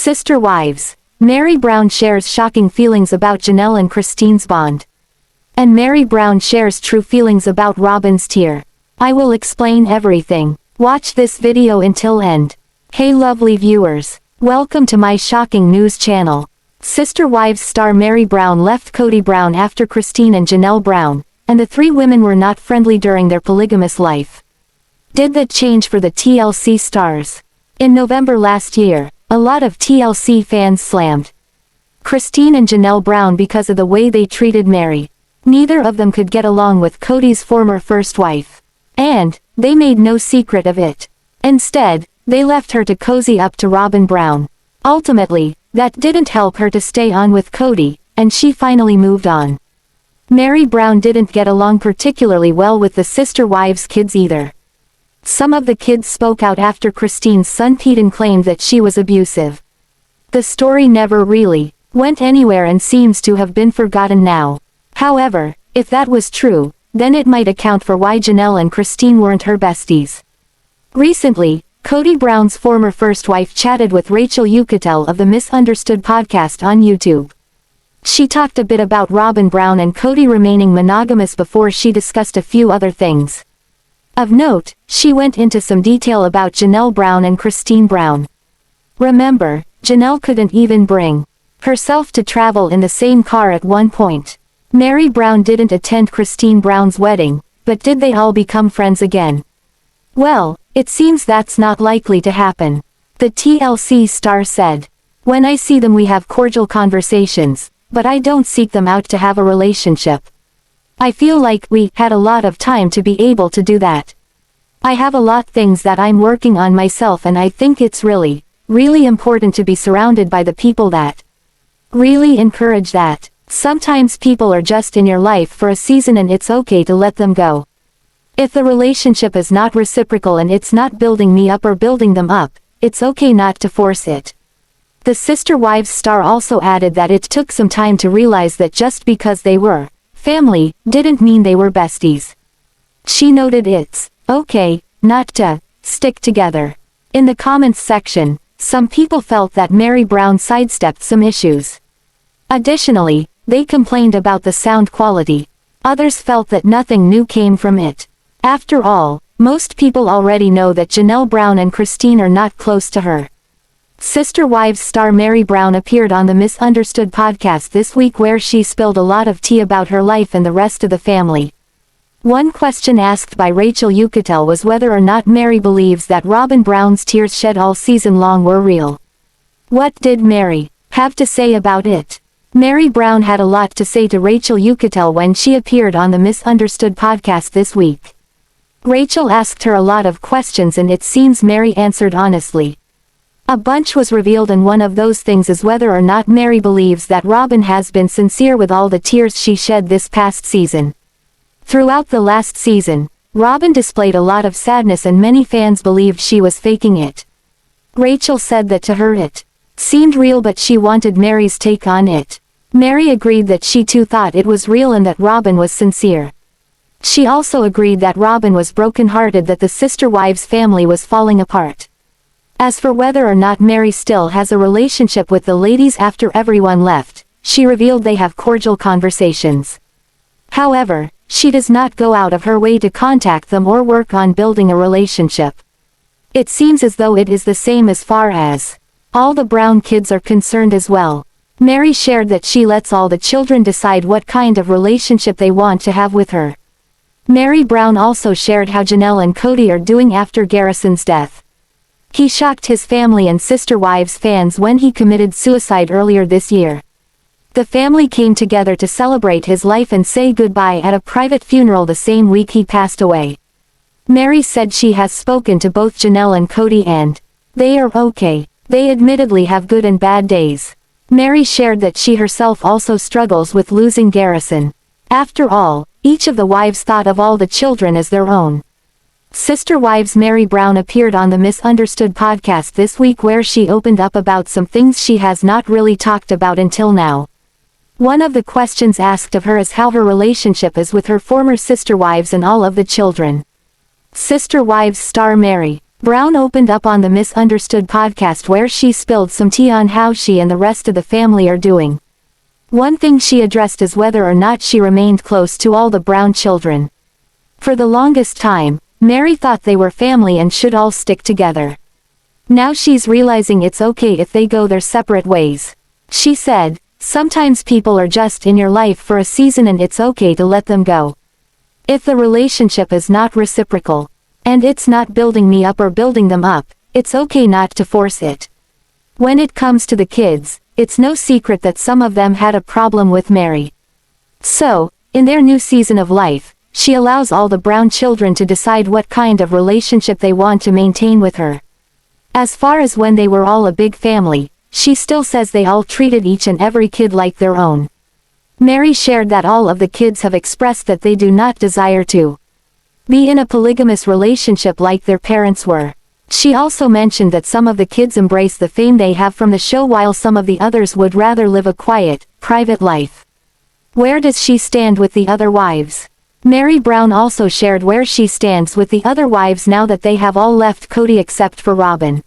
Sister wives. Meri Brown shares shocking feelings about Janelle and Christine's bond. And Meri Brown shares true feelings about Robyn's tear. I will explain everything. Watch this video until end. Hey lovely viewers. Welcome to my shocking news channel. Sister Wives star Meri Brown left Kody Brown after Christine and Janelle Brown, and the three women were not friendly during their polygamous life. Did that change for the TLC stars? In November last year, a lot of TLC fans slammed Christine and Janelle Brown because of the way they treated Meri. Neither of them could get along with Kody's former first wife. And they made no secret of it. Instead, they left her to cozy up to Robyn Brown. Ultimately, that didn't help her to stay on with Kody, and she finally moved on. Meri Brown didn't get along particularly well with the sister wives' kids either. Some of the kids spoke out after Christine's son Peyton claimed that she was abusive. The story never really went anywhere and seems to have been forgotten now. However, if that was true, then it might account for why Janelle and Christine weren't her besties. Recently, Kody Brown's former first wife chatted with Rachel Yucatel of the Misunderstood podcast on YouTube. She talked a bit about Robyn Brown and Kody remaining monogamous before she discussed a few other things. Of note, she went into some detail about Janelle Brown and Christine Brown. Remember, Janelle couldn't even bring herself to travel in the same car at one point. Meri Brown didn't attend Christine Brown's wedding, but did they all become friends again? Well, it seems that's not likely to happen. The TLC star said, "When I see them we have cordial conversations, but I don't seek them out to have a relationship. I feel like we had a lot of time to be able to do that. I have a lot things that I'm working on myself and I think it's really important to be surrounded by the people that really encourage that. Sometimes people are just in your life for a season and it's okay to let them go. If the relationship is not reciprocal and it's not building me up or building them up, it's okay not to force it." The Sister Wives star also added that it took some time to realize that just because they were family didn't mean they were besties. She noted it's okay not to stick together. In the comments section, some people felt that Meri Brown sidestepped some issues. Additionally, they complained about the sound quality. Others felt that nothing new came from it. After all, most people already know that Janelle Brown and Christine are not close to her. Sister Wives star Meri Brown appeared on the Misunderstood podcast this week where she spilled a lot of tea about her life and the rest of the family. One question asked by Rachel Yucatel was whether or not Meri believes that Robyn Brown's tears shed all season long were real. What did Meri have to say about it? Meri Brown had a lot to say to Rachel Yucatel when she appeared on the Misunderstood podcast this week. Rachel asked her a lot of questions and it seems Meri answered honestly. A bunch was revealed and one of those things is whether or not Meri believes that Robyn has been sincere with all the tears she shed this past season. Throughout the last season, Robyn displayed a lot of sadness and many fans believed she was faking it. Rachel said that to her it seemed real but she wanted Meri's take on it. Meri agreed that she too thought it was real and that Robyn was sincere. She also agreed that Robyn was broken-hearted that the Sister Wives family was falling apart. As for whether or not Meri still has a relationship with the ladies after everyone left, she revealed they have cordial conversations. However, she does not go out of her way to contact them or work on building a relationship. It seems as though it is the same as far as all the Brown kids are concerned as well. Meri shared that she lets all the children decide what kind of relationship they want to have with her. Meri Brown also shared how Janelle and Kody are doing after Garrison's death. He shocked his family and Sister Wives fans when he committed suicide earlier this year. The family came together to celebrate his life and say goodbye at a private funeral the same week he passed away. Meri said she has spoken to both Janelle and Kody and they are okay. They admittedly have good and bad days. Meri shared that she herself also struggles with losing Garrison. After all, each of the wives thought of all the children as their own. Sister Wives Meri Brown appeared on the Misunderstood podcast this week where she opened up about some things she has not really talked about until now. One of the questions asked of her is how her relationship is with her former sister wives and all of the children. Sister Wives star Meri Brown opened up on the Misunderstood podcast where she spilled some tea on how she and the rest of the family are doing. One thing she addressed is whether or not she remained close to all the Brown children. For the longest time, Meri thought they were family and should all stick together. Now she's realizing it's okay if they go their separate ways. She said, "Sometimes people are just in your life for a season and it's okay to let them go. If the relationship is not reciprocal, and it's not building me up or building them up, it's okay not to force it." When it comes to the kids, it's no secret that some of them had a problem with Meri. So, in their new season of life, she allows all the Brown children to decide what kind of relationship they want to maintain with her. As far as when they were all a big family, she still says they all treated each and every kid like their own. Meri shared that all of the kids have expressed that they do not desire to be in a polygamous relationship like their parents were. She also mentioned that some of the kids embrace the fame they have from the show while some of the others would rather live a quiet, private life. Where does she stand with the other wives? Meri Brown also shared where she stands with the other wives now that they have all left Kody except for Robyn.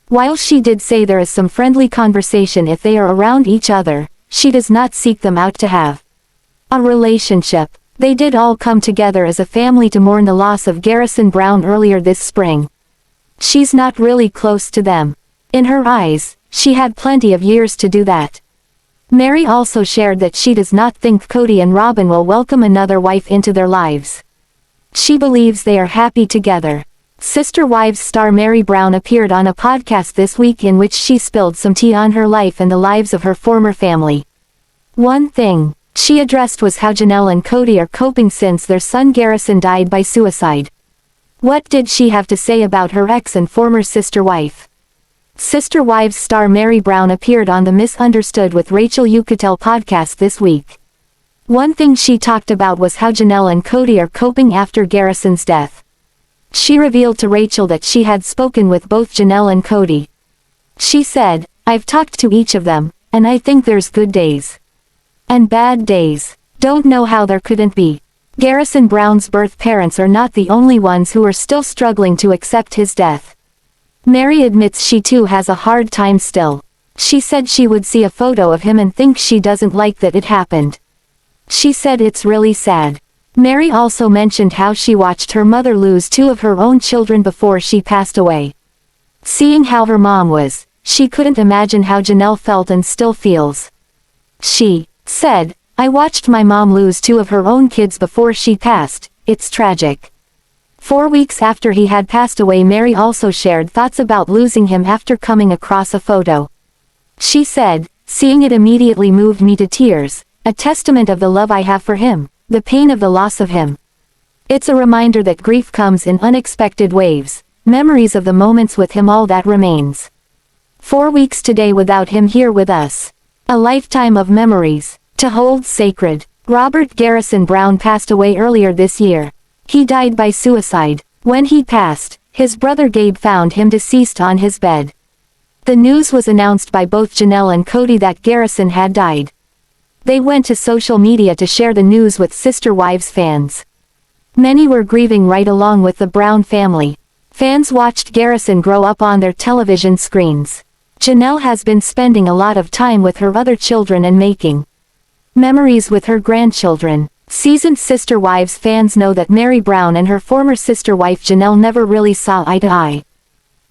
While she did say there is some friendly conversation if they are around each other, she does not seek them out to have a relationship. They did all come together as a family to mourn the loss of Garrison Brown earlier this spring. She's not really close to them. In her eyes, she had plenty of years to do that. Meri also shared that she does not think Kody and Robyn will welcome another wife into their lives. She believes they are happy together. Sister Wives star Meri Brown appeared on a podcast this week in which she spilled some tea on her life and the lives of her former family. One thing she addressed was how Janelle and Kody are coping since their son Garrison died by suicide. What did she have to say about her ex and former sister wife? Sister Wives star Meri Brown appeared on the Misunderstood with Rachel Yucatel podcast this week. One thing she talked about was how Janelle and Kody are coping after Garrison's death. She revealed to Rachel that she had spoken with both Janelle and Kody. She said, "I've talked to each of them, and I think there's good days and bad days. Don't know how there couldn't be. Garrison Brown's birth parents are not the only ones who are still struggling to accept his death." Meri admits she too has a hard time still. She said she would see a photo of him and think she doesn't like that it happened. She said it's really sad. Meri also mentioned how she watched her mother lose two of her own children before she passed away. Seeing how her mom was, she couldn't imagine how Janelle felt and still feels. She said, "I watched my mom lose two of her own kids before she passed. It's tragic." 4 weeks after he had passed away, Meri also shared thoughts about losing him after coming across a photo. She said, "Seeing it immediately moved me to tears, a testament of the love I have for him, the pain of the loss of him. It's a reminder that grief comes in unexpected waves, memories of the moments with him, all that remains. 4 weeks today without him here with us. A lifetime of memories to hold sacred." Robert Garrison Brown passed away earlier this year. He died by suicide. When he passed, his brother Gabe found him deceased on his bed. The news was announced by both Janelle and Kody that Garrison had died. They went to social media to share the news with Sister Wives fans. Many were grieving right along with the Brown family. Fans watched Garrison grow up on their television screens. Janelle has been spending a lot of time with her other children and making memories with her grandchildren. Seasoned Sister Wives fans know that Meri Brown and her former sister wife Janelle never really saw eye to eye.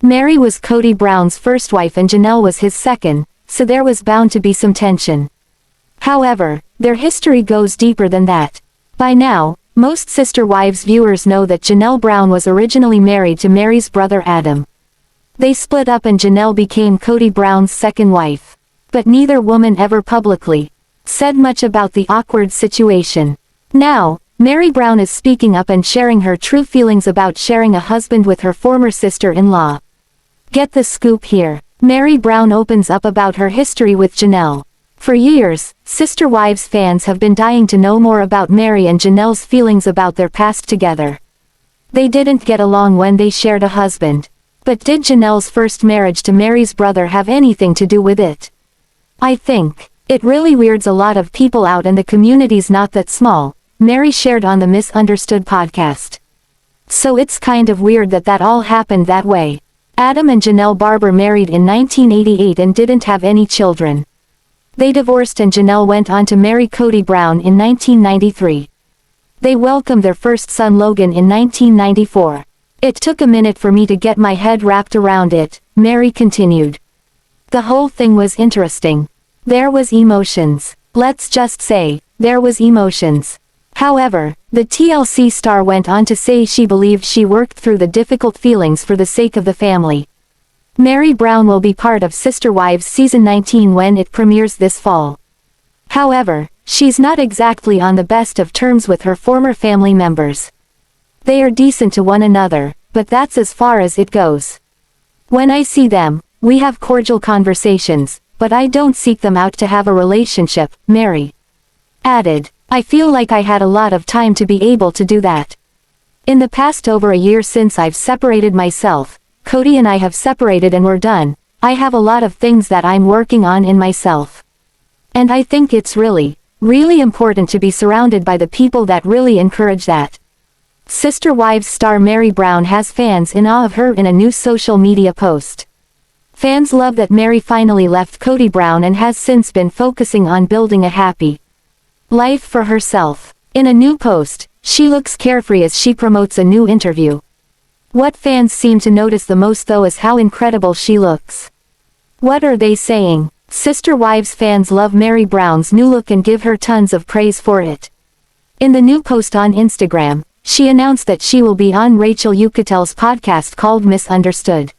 Meri was Kody Brown's first wife and Janelle was his second, so there was bound to be some tension. However, their history goes deeper than that. By now, most Sister Wives viewers know that Janelle Brown was originally married to Meri's brother Adam. They split up and Janelle became Kody Brown's second wife. But neither woman ever publicly said much about the awkward situation. Now, Meri Brown is speaking up and sharing her true feelings about sharing a husband with her former sister-in-law. Get the scoop here. Meri Brown opens up about her history with Janelle. For years, Sister Wives fans have been dying to know more about Meri and Janelle's feelings about their past together. They didn't get along when they shared a husband. But did Janelle's first marriage to Meri's brother have anything to do with it? I think it really weirds a lot of people out and the community's not that small, Meri shared on the Misunderstood podcast. So it's kind of weird that that all happened that way. Adam and Janelle Barber married in 1988 and didn't have any children. They divorced and Janelle went on to marry Kody Brown in 1993. They welcomed their first son Logan in 1994. It took a minute for me to get my head wrapped around it, Meri continued. The whole thing was interesting. There was emotions. Let's just say, there was emotions. However, the TLC star went on to say she believed she worked through the difficult feelings for the sake of the family. Meri Brown will be part of Sister Wives Season 19 when it premieres this fall. However, she's not exactly on the best of terms with her former family members. They are decent to one another, but that's as far as it goes. When I see them, we have cordial conversations, but I don't seek them out to have a relationship, Meri added. I feel like I had a lot of time to be able to do that. In the past over a year since I've separated myself, Kody and I have separated and we're done, I have a lot of things that I'm working on in myself. And I think it's really important to be surrounded by the people that really encourage that. Sister Wives star Meri Brown has fans in awe of her in a new social media post. Fans love that Meri finally left Kody Brown and has since been focusing on building a happy life for herself. In a new post, she looks carefree as she promotes a new interview. What fans seem to notice the most though is how incredible she looks. What are they saying? Sister Wives fans love Meri Brown's new look and give her tons of praise for it. In the new post on Instagram, she announced that she will be on Rachel Ucatel's podcast called Misunderstood.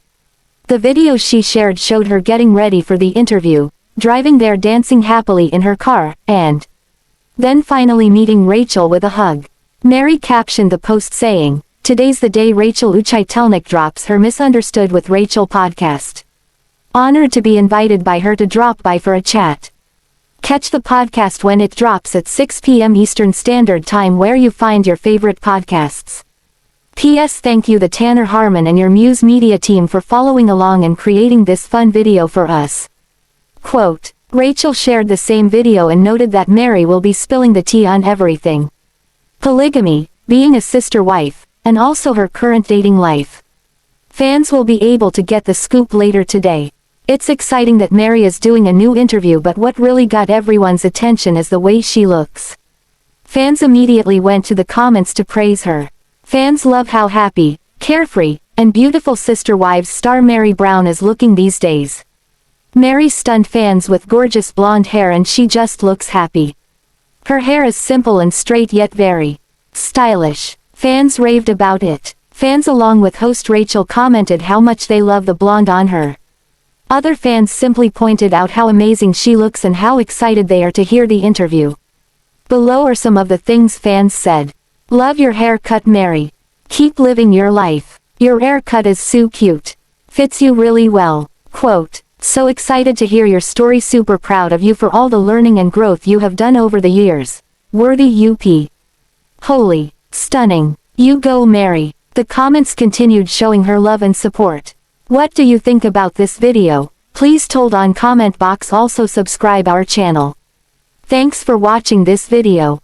The video she shared showed her getting ready for the interview, driving there dancing happily in her car, and then finally meeting Rachel with a hug. Meri captioned the post saying, "Today's the day Rachel Ucatelnik drops her Misunderstood with Rachel podcast. Honored to be invited by her to drop by for a chat. Catch the podcast when it drops at 6 p.m. Eastern Standard Time where you find your favorite podcasts. P.S. Thank you the Tanner Harmon and your Muse Media team for following along and creating this fun video for us." Quote. Rachel shared the same video and noted that Meri will be spilling the tea on everything. Polygamy, being a sister wife, and also her current dating life. Fans will be able to get the scoop later today. It's exciting that Meri is doing a new interview, but what really got everyone's attention is the way she looks. Fans immediately went to the comments to praise her. Fans love how happy, carefree, and beautiful Sister Wives star Meri Brown is looking these days. Meri stunned fans with gorgeous blonde hair and she just looks happy. Her hair is simple and straight yet very stylish. Fans raved about it. Fans along with host Rachel commented how much they love the blonde on her. Other fans simply pointed out how amazing she looks and how excited they are to hear the interview. Below are some of the things fans said. Love your haircut, Meri. Keep living your life. Your haircut is so cute. Fits you really well. Quote. So excited to hear your story, super proud of you for all the learning and growth you have done over the years. Worthy UP. Holy. Stunning. You go Meri. The comments continued showing her love and support. What do you think about this video? Please told on comment box, also subscribe our channel. Thanks for watching this video.